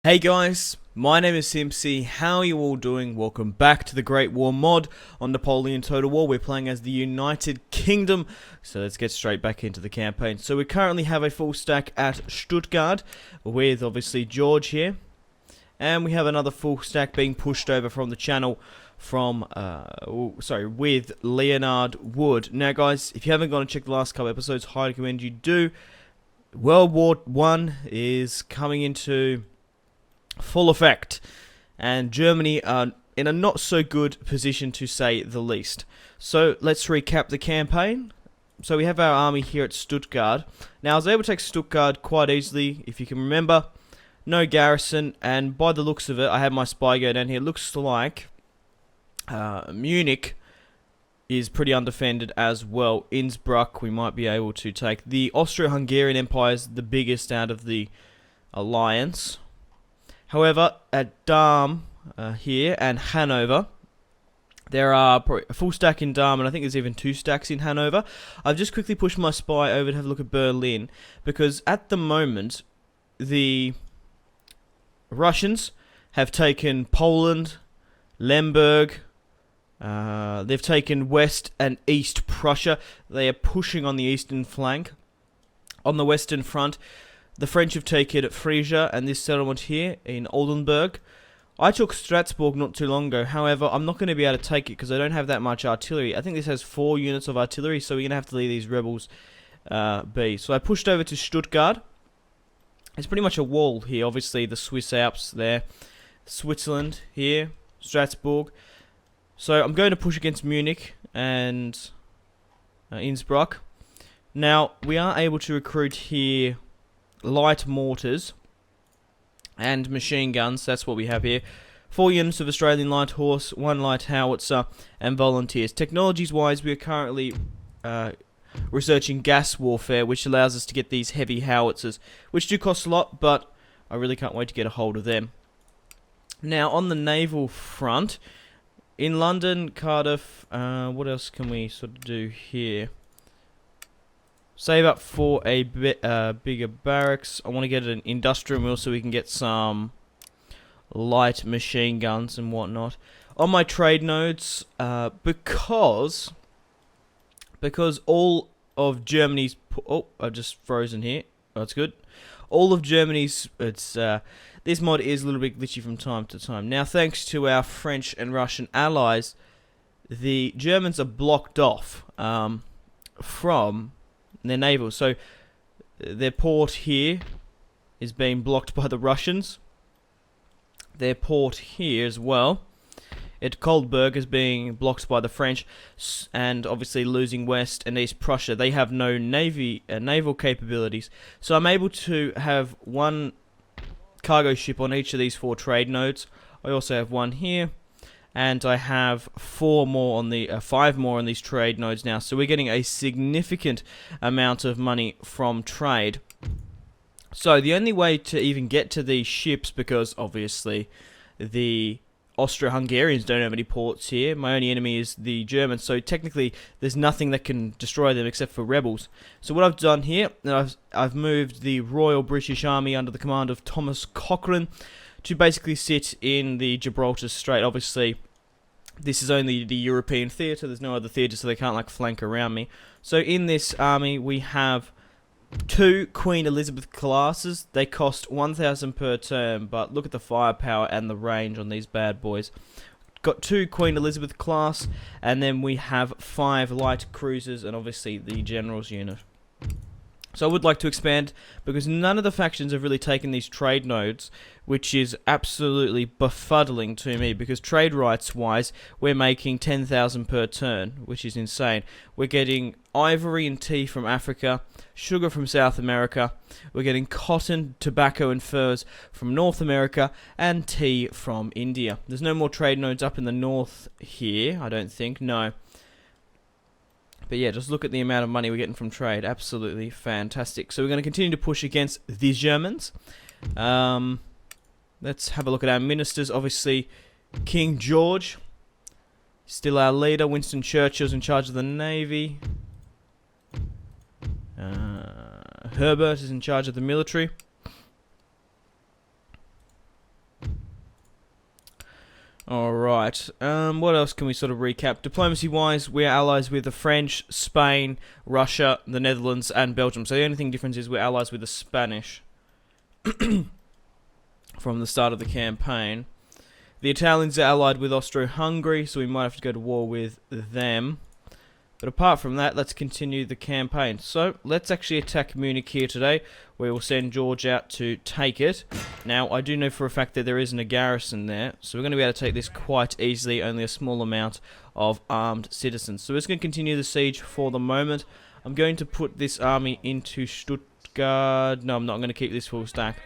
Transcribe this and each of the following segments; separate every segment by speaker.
Speaker 1: Hey guys, my name is Simpzy. How are you all doing? Welcome back to the Great War mod on Napoleon Total War. We're playing as the United Kingdom, so let's get straight back into the campaign. So we currently have a full stack at Stuttgart with obviously George here, and we have another full stack being pushed over from the channel from with Leonard Wood. Now guys, if you haven't gone and checked the last couple episodes, highly recommend you do. World War I is coming into full effect, and Germany are in a not so good position to say the least. So let's recap the campaign. So we have our army here at Stuttgart. Now I was able to take Stuttgart quite easily, if you can remember. No garrison, and by the looks of it, I had my spy go down here. Looks like Munich is pretty undefended as well. Innsbruck we might be able to take. The Austria-Hungarian Empire is the biggest out of the alliance. However, at Darm here and Hanover, there are a full stack in Darm, and I think there's even 2 stacks in Hanover. I've just quickly pushed my spy over to have a look at Berlin, because at the moment, the Russians have taken Poland, Lemberg, they've taken West and East Prussia. They are pushing on the eastern flank. On the western front, the French have taken Frisia and this settlement here in Oldenburg. I took Strasbourg not too long ago. However, I'm not going to be able to take it because I don't have that much artillery. I think this has 4 units of artillery, so we're going to have to leave these rebels be. So I pushed over to Stuttgart. It's pretty much a wall here. Obviously, the Swiss Alps there. Switzerland here. Strasbourg. So I'm going to push against Munich and Innsbruck. Now, we are able to recruit here light mortars and machine guns. That's what we have here. 4 units of Australian light horse, 1 light howitzer, and volunteers. Technologies wise, we are currently researching gas warfare, which allows us to get these heavy howitzers, which do cost a lot, but I really can't wait to get a hold of them. Now, on the naval front, in London, Cardiff, what else can we sort of do here? Save up for a bit bigger barracks. I want to get an industrial mill so we can get some light machine guns and whatnot. On my trade nodes, because all of Germany's... Oh, I've just frozen here. Oh, that's good. All of Germany's... this mod is a little bit glitchy from time to time. Now, thanks to our French and Russian allies, the Germans are blocked off from their naval. So their port here is being blocked by the Russians. Their port here as well at Koldberg is being blocked by the French, and obviously losing West and East Prussia. They have no naval capabilities. So I'm able to have 1 cargo ship on each of these 4 trade nodes. I also have 1 here. And I have 5 more on these trade nodes now. So we're getting a significant amount of money from trade. So the only way to even get to these ships, because obviously the Austro-Hungarians don't have any ports here. My only enemy is the Germans. So technically there's nothing that can destroy them except for rebels. So what I've done here, I've moved the Royal British Army under the command of Thomas Cochrane to basically sit in the Gibraltar Strait. Obviously, this is only the European theatre. There's no other theatre, so they can't like flank around me. So in this army, we have 2 Queen Elizabeth classes. They cost 1,000 per turn, but look at the firepower and the range on these bad boys. Got 2 Queen Elizabeth class, and then we have 5 light cruisers, and obviously the General's unit. So I would like to expand, because none of the factions have really taken these trade nodes, which is absolutely befuddling to me, because trade rights wise, we're making 10,000 per turn, which is insane. We're getting ivory and tea from Africa, sugar from South America, we're getting cotton, tobacco and furs from North America, and tea from India. There's no more trade nodes up in the north here, I don't think, no. But yeah, just look at the amount of money we're getting from trade. Absolutely fantastic. So we're going to continue to push against the Germans. Let's have a look at our ministers. Obviously, King George, still our leader. Winston Churchill's in charge of the Navy. Herbert is in charge of the military. Alright, what else can we sort of recap? Diplomacy-wise, we're allies with the French, Spain, Russia, the Netherlands, and Belgium. So the only difference is we're allies with the Spanish from the start of the campaign. The Italians are allied with Austria-Hungary, so we might have to go to war with them. But apart from that, let's continue the campaign. So, let's actually attack Munich here today. We will send George out to take it. Now, I do know for a fact that there isn't a garrison there, so we're going to be able to take this quite easily, only a small amount of armed citizens. So, we're just going to continue the siege for the moment. I'm going to put this army into Stuttgart. No, I'm not going to keep this full stack.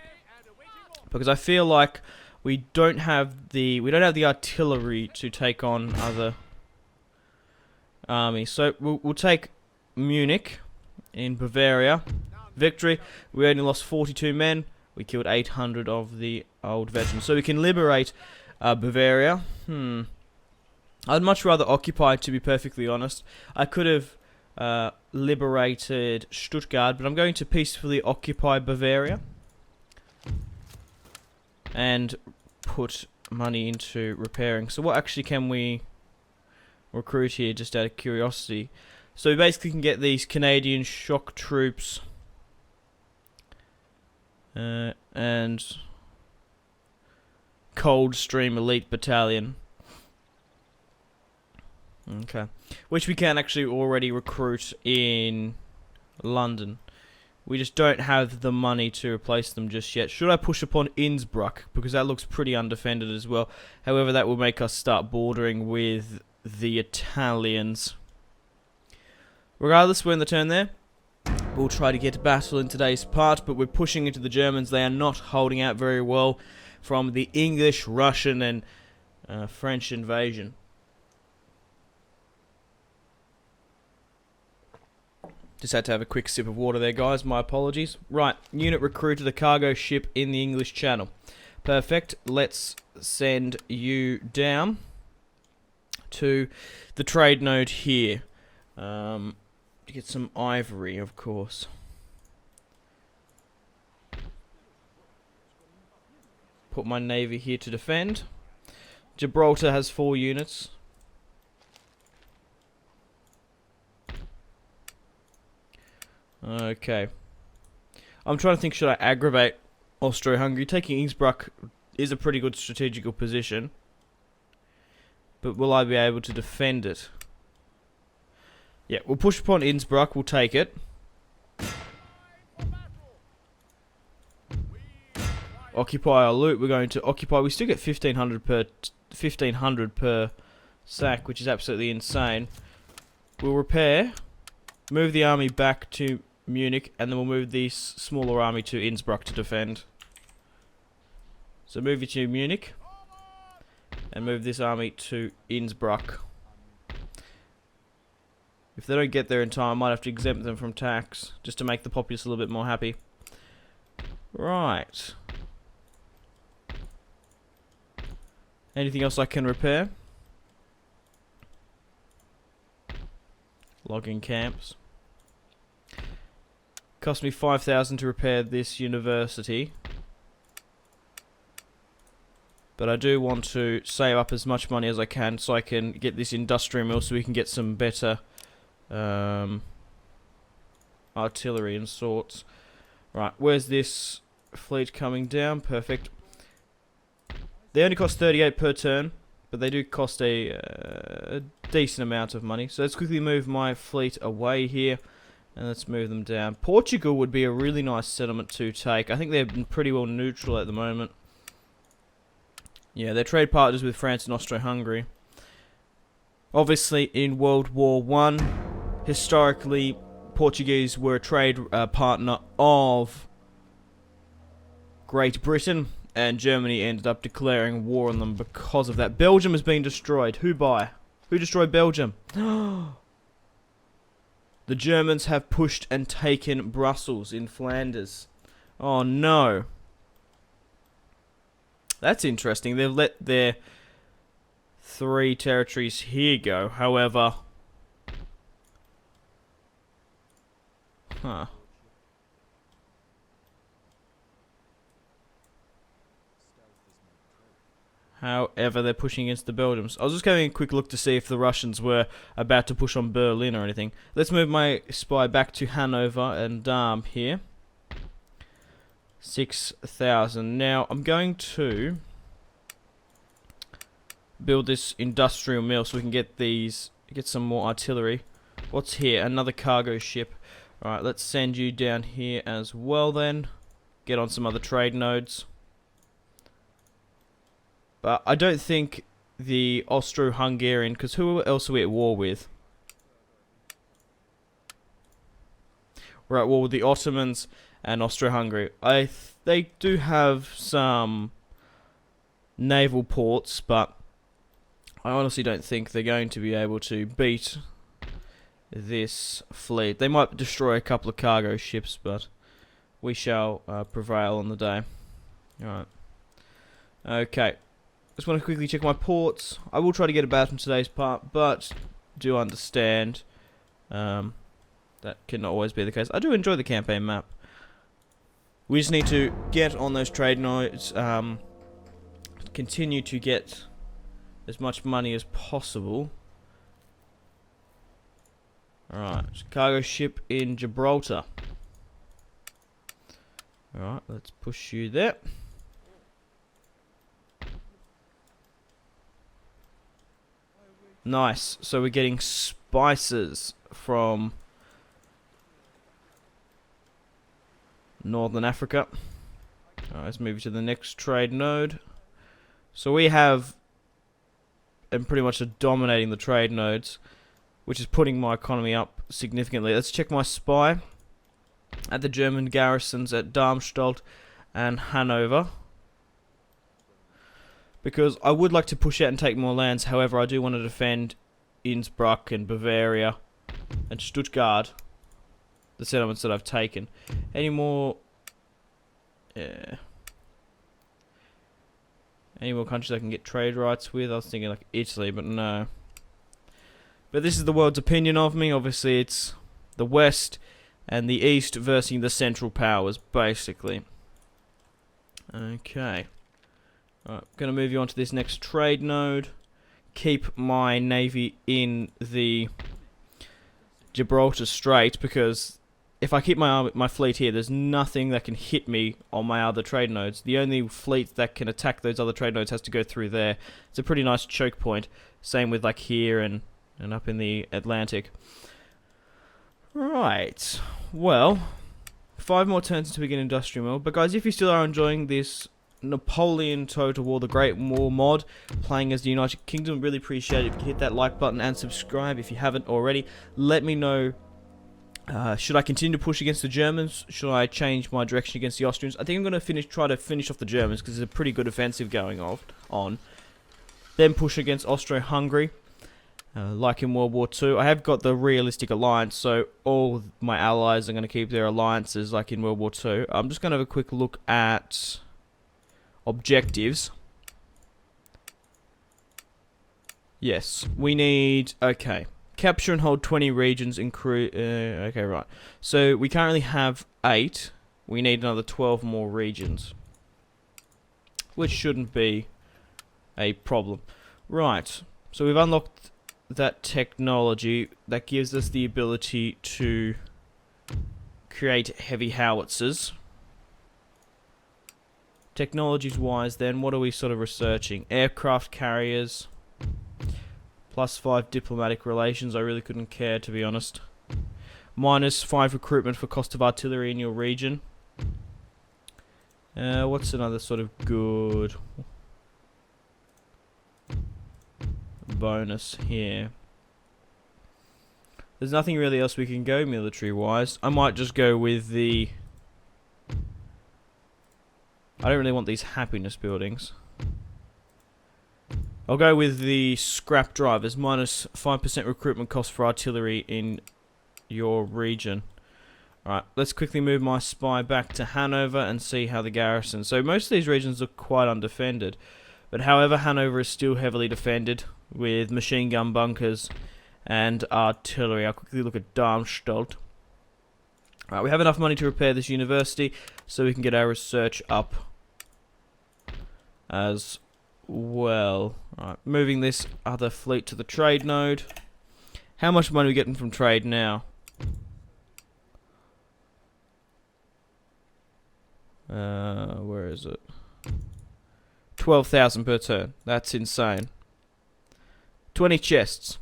Speaker 1: Because I feel like we don't have the artillery to take on other army. So we'll take Munich in Bavaria. Victory. We only lost 42 men. We killed 800 of the old veterans. So we can liberate Bavaria. I'd much rather occupy, to be perfectly honest. I could have liberated Stuttgart, but I'm going to peacefully occupy Bavaria and put money into repairing. So what actually can we recruit here, just out of curiosity? So we basically can get these Canadian shock troops and Coldstream Elite Battalion. Okay. Which we can actually already recruit in London. We just don't have the money to replace them just yet. Should I push upon Innsbruck? Because that looks pretty undefended as well. However, that will make us start bordering with the Italians. Regardless, we're in the turn there. We'll try to get a battle in today's part, but we're pushing into the Germans. They are not holding out very well from the English, Russian, and French invasion. Just had to have a quick sip of water there, guys. My apologies. Right, unit recruited a cargo ship in the English Channel. Perfect. Let's send you down to the trade node here. To get some ivory, of course. Put my navy here to defend. Gibraltar has 4 units. Okay. I'm trying to think, should I aggravate Austria-Hungary? Taking Innsbruck is a pretty good strategical position. But will I be able to defend it? Yeah, we'll push upon Innsbruck, we'll take it. Occupy our loot, we're going to occupy. We still get 1500 per sack, which is absolutely insane. We'll repair, move the army back to Munich, and then we'll move the smaller army to Innsbruck to defend. So move it to Munich, and move this army to Innsbruck. If they don't get there in time, I might have to exempt them from tax, just to make the populace a little bit more happy. Right. Anything else I can repair? Logging camps. Cost me 5,000 to repair this university. But I do want to save up as much money as I can so I can get this industrial mill so we can get some better artillery and sorts. Right, where's this fleet coming down? Perfect. They only cost 38 per turn, but they do cost a decent amount of money. So let's quickly move my fleet away here, and let's move them down. Portugal would be a really nice settlement to take. I think they're pretty well neutral at the moment. Yeah, they're trade partners with France and Austria-Hungary. Obviously, in World War I, historically, Portuguese were a trade partner of Great Britain, and Germany ended up declaring war on them because of that. Belgium has been destroyed. Who by? Who destroyed Belgium? The Germans have pushed and taken Brussels in Flanders. Oh no. That's interesting. They've let their 3 territories here go. However... Huh. However, they're pushing against the Belgians. I was just having a quick look to see if the Russians were about to push on Berlin or anything. Let's move my spy back to Hanover and here. 6,000. Now, I'm going to build this industrial mill so we can get some more artillery. What's here? Another cargo ship. Alright, let's send you down here as well then. Get on some other trade nodes. But I don't think the Austro-Hungarian, because who else are we at war with? We're at war with the Ottomans and Austro-Hungary. They do have some naval ports, but I honestly don't think they're going to be able to beat this fleet. They might destroy a couple of cargo ships, but we shall prevail on the day. Alright. Okay. Just want to quickly check my ports. I will try to get a bat from today's part, but do understand that cannot always be the case. I do enjoy the campaign map. We just need to get on those trade nodes, continue to get as much money as possible. Alright, cargo ship in Gibraltar. Alright, let's push you there. Nice. So we're getting spices from Northern Africa. Alright, let's move to the next trade node. So we have, and pretty much are dominating the trade nodes, which is putting my economy up significantly. Let's check my spy at the German garrisons at Darmstadt and Hanover, because I would like to push out and take more lands. However, I do want to defend Innsbruck and Bavaria and Stuttgart, the settlements that I've taken. Any more? Yeah. Any more countries I can get trade rights with? I was thinking like Italy, but no. But this is the world's opinion of me. Obviously, it's the West and the East versus the Central Powers, basically. Okay. Alright, I'm going to move you on to this next trade node. Keep my navy in the Gibraltar Strait, because if I keep my fleet here, there's nothing that can hit me on my other trade nodes. The only fleet that can attack those other trade nodes has to go through there. It's a pretty nice choke point. Same with like here and up in the Atlantic. Right. Well, 5 more turns until we get industrial mill. But guys, if you still are enjoying this Napoleon Total War, the Great War mod, playing as the United Kingdom, really appreciate it if you can hit that like button and subscribe if you haven't already. Let me know, should I continue to push against the Germans? Should I change my direction against the Austrians? I think I'm going to try to finish off the Germans, because there's a pretty good offensive going on. Then push against Austria-Hungary, like in World War II. I have got the realistic alliance, so all my allies are going to keep their alliances like in World War II. I'm just going to have a quick look at objectives. Yes, we need, okay, capture and hold 20 regions in okay, right. So we currently have 8. We need another 12 more regions, which shouldn't be a problem. Right, so we've unlocked that technology that gives us the ability to create heavy howitzers. Technologies wise then, what are we sort of researching? Aircraft carriers, +5 diplomatic relations. I really couldn't care, to be honest. -5 recruitment for cost of artillery in your region. What's another sort of good bonus here? There's nothing really else we can go military wise. I might just go with the, I don't really want these happiness buildings. I'll go with the scrap drivers, -5% recruitment cost for artillery in your region. Alright, let's quickly move my spy back to Hanover and see how the garrison. So most of these regions look quite undefended. But however, Hanover is still heavily defended with machine gun bunkers and artillery. I'll quickly look at Darmstadt. Alright, we have enough money to repair this university, so we can get our research up as well. Right, moving this other fleet to the trade node. How much money are we getting from trade now? Where is it? 12,000 per turn. That's insane. 20 chests.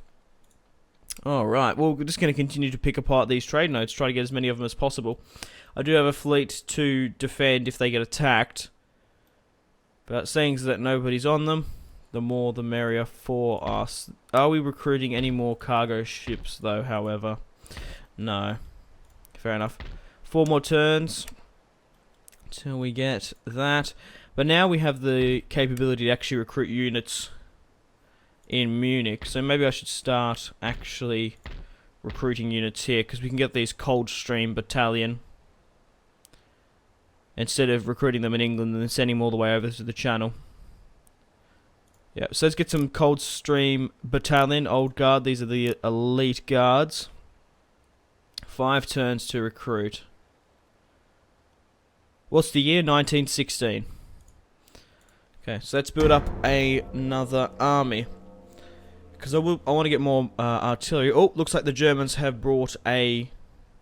Speaker 1: Alright, well, we're just going to continue to pick apart these trade nodes, try to get as many of them as possible. I do have a fleet to defend if they get attacked. But seeing that nobody's on them, the more the merrier for us. Are we recruiting any more cargo ships, though, however? No. Fair enough. 4 more turns till we get that. But now we have the capability to actually recruit units in Munich. So maybe I should start actually recruiting units here, because we can get these Coldstream Battalion instead of recruiting them in England and then sending them all the way over to the Channel. Yeah, so let's get some Coldstream Battalion, Old Guard. These are the elite guards. 5 turns to recruit. What's the year? 1916. Okay, so let's build up another army. Because I want to get more artillery. Oh, looks like the Germans have brought a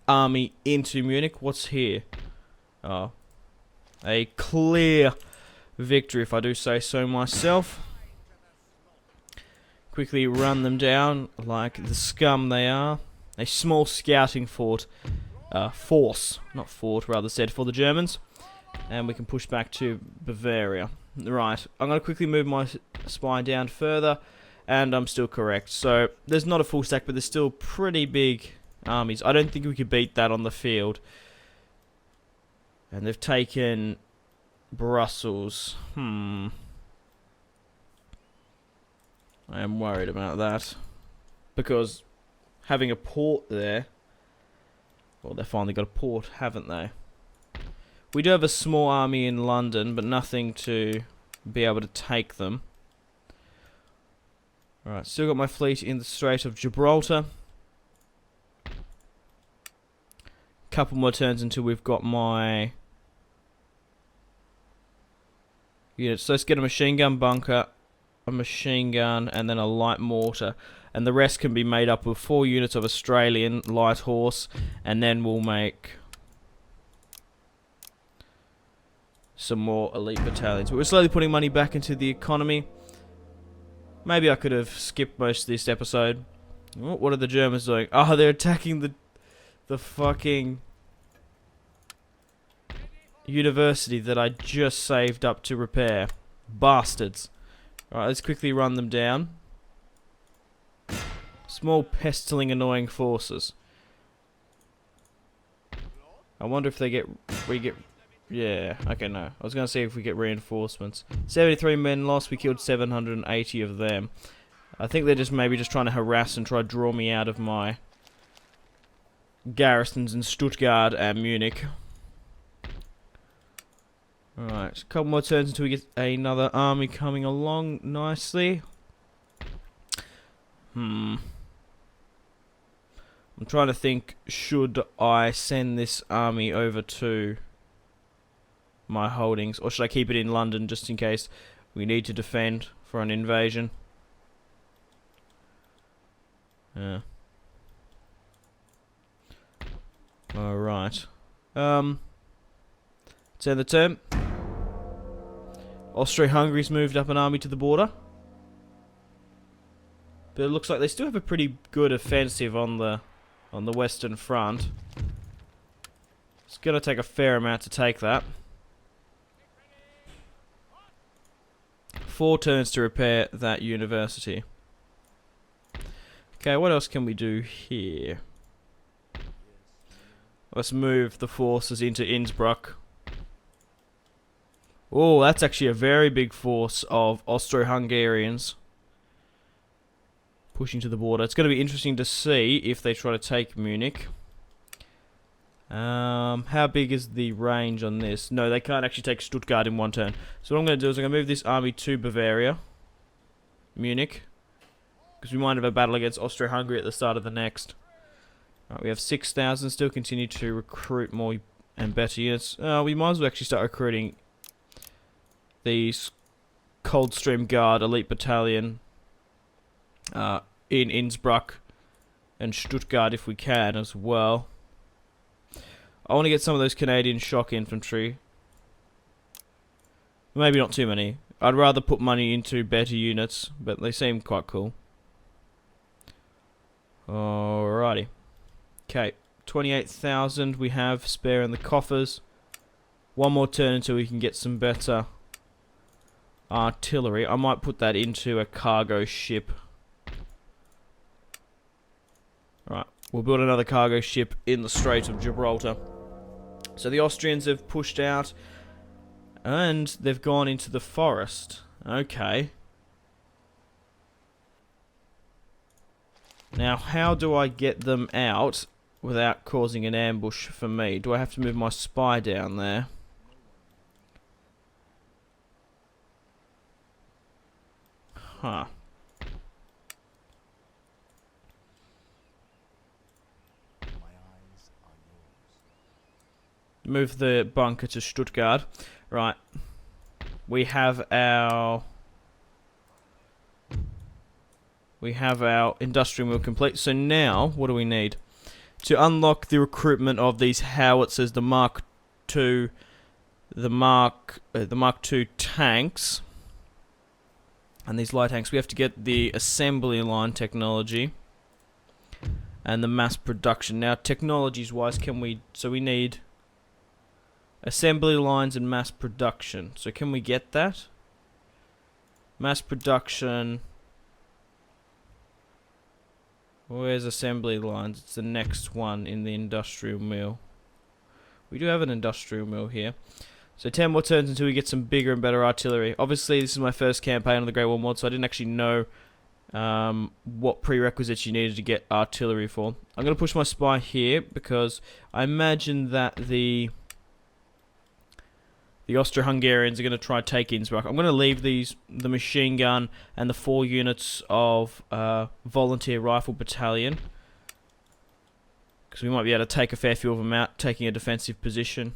Speaker 1: army into Munich. What's here? Oh, a clear victory, if I do say so myself. Quickly run them down like the scum they are. A small scouting force, not fort, rather said, for the Germans. And we can push back to Bavaria. Right, I'm going to quickly move my spy down further. And I'm still correct. So, there's not a full stack, but there's still pretty big armies. I don't think we could beat that on the field. And they've taken Brussels. I am worried about that. Because having a port there... Well, they've finally got a port, haven't they? We do have a small army in London, but nothing to be able to take them. Alright, still got my fleet in the Strait of Gibraltar. Couple more turns until we've got my units. So let's get a machine gun bunker, a machine gun, and then a light mortar. And the rest can be made up of 4 units of Australian light horse, and then we'll make some more elite battalions. But we're slowly putting money back into the economy. Maybe I could have skipped most of this episode. What are the Germans doing? Oh, they're attacking the fucking university that I just saved up to repair. Bastards. Alright, let's quickly run them down. Small, pestling, annoying forces. I wonder if we get... Yeah, okay, no. I was going to see if we get reinforcements. 73 men lost, we killed 780 of them. I think they're just maybe just trying to harass and try to draw me out of my garrisons in Stuttgart and Munich. Alright, a couple more turns until we get another army coming along nicely. I'm trying to think, should I send this army over to my holdings, or should I keep it in London just in case we need to defend for an invasion? Yeah. Alright. Let's end the term. Austria-Hungary's moved up an army to the border. But it looks like they still have a pretty good offensive on the Western Front. It's going to take a fair amount to take that. 4 turns to repair that university. Okay, what else can we do here? Let's move the forces into Innsbruck. Oh, that's actually a very big force of Austro-Hungarians pushing to the border. It's going to be interesting to see if they try to take Munich. How big is the range on this? No, they can't actually take Stuttgart in 1 turn. So what I'm going to do is I'm going to move this army to Bavaria, Munich, because we might have a battle against Austria-Hungary at the start of the next. Right, we have 6,000. Still continue to recruit more and better units. We might as well actually start recruiting these Coldstream Guard Elite Battalion in Innsbruck and Stuttgart if we can as well. I want to get some of those Canadian shock infantry. Maybe not too many. I'd rather put money into better units, but they seem quite cool. Alrighty. Okay, 28,000 we have spare in the coffers. One more turn until we can get some better artillery. I might put that into a cargo ship. Alright, we'll build another cargo ship in the Strait of Gibraltar. So the Austrians have pushed out and they've gone into the forest. Okay. Now, how do I get them out without causing an ambush for me? Do I have to move my spy down there? Huh. Move the bunker to Stuttgart. Right. We have our industrial mill complete. So now, what do we need? To unlock the recruitment of these howitzers, the Mark II, the Mark II tanks, and these light tanks, we have to get the assembly line technology and the mass production. Now, technologies-wise, so we need assembly lines and mass production. So can we get that? Mass production. Where's assembly lines? It's the next one in the industrial mill. We do have an industrial mill here. So 10 more turns until we get some bigger and better artillery. Obviously, this is my first campaign on the Great War mod, so I didn't actually know what prerequisites you needed to get artillery for. I'm going to push my spy here because I imagine that the Austro-Hungarians are going to try to take Innsbruck. I'm going to leave the machine gun and the 4 units of volunteer rifle battalion, because we might be able to take a fair few of them out, taking a defensive position.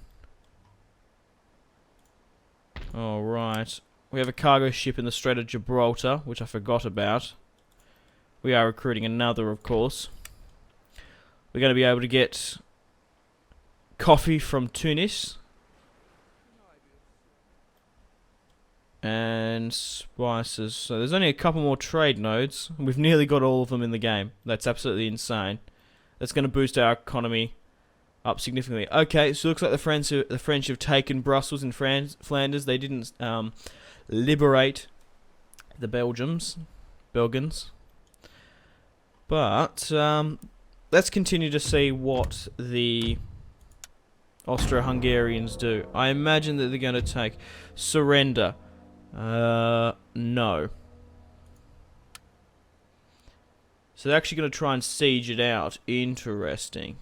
Speaker 1: Alright. We have a cargo ship in the Strait of Gibraltar, which I forgot about. We are recruiting another, of course. We're going to be able to get coffee from Tunis. And spices. So there's only a couple more trade nodes. We've nearly got all of them in the game. That's absolutely insane. That's going to boost our economy up significantly. Okay, so it looks like the French have taken Brussels and Flanders. They didn't liberate the Belgians. But let's continue to see what the Austro-Hungarians do. I imagine that they're going to surrender. No. So they're actually going to try and siege it out. Interesting.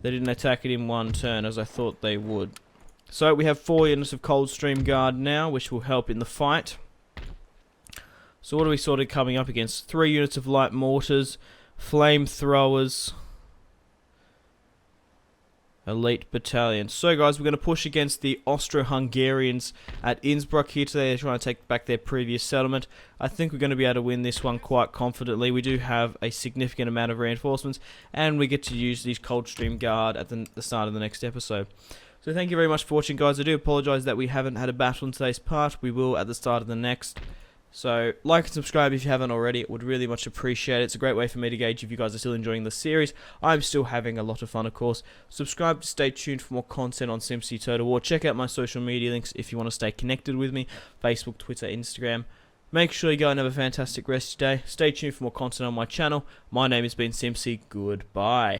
Speaker 1: They didn't attack it in one turn as I thought they would. So we have 4 units of Coldstream Guard now, which will help in the fight. So what are we sort of coming up against? 3 units of light mortars, flamethrowers, elite battalion. So guys, we're going to push against the Austro-Hungarians at Innsbruck here today. They're trying to take back their previous settlement. I think we're going to be able to win this one quite confidently. We do have a significant amount of reinforcements, and we get to use these Coldstream Guard at the start of the next episode. So thank you very much for watching, guys. I do apologise that we haven't had a battle in today's part. We will at the start of the next. So, like and subscribe if you haven't already. It would really much appreciate it. It's a great way for me to gauge if you guys are still enjoying the series. I'm still having a lot of fun, of course. Subscribe to stay tuned for more content on Simpzy Total War. Check out my social media links if you want to stay connected with me. Facebook, Twitter, Instagram. Make sure you go and have a fantastic rest of your day. Stay tuned for more content on my channel. My name has been Simpzy. Goodbye.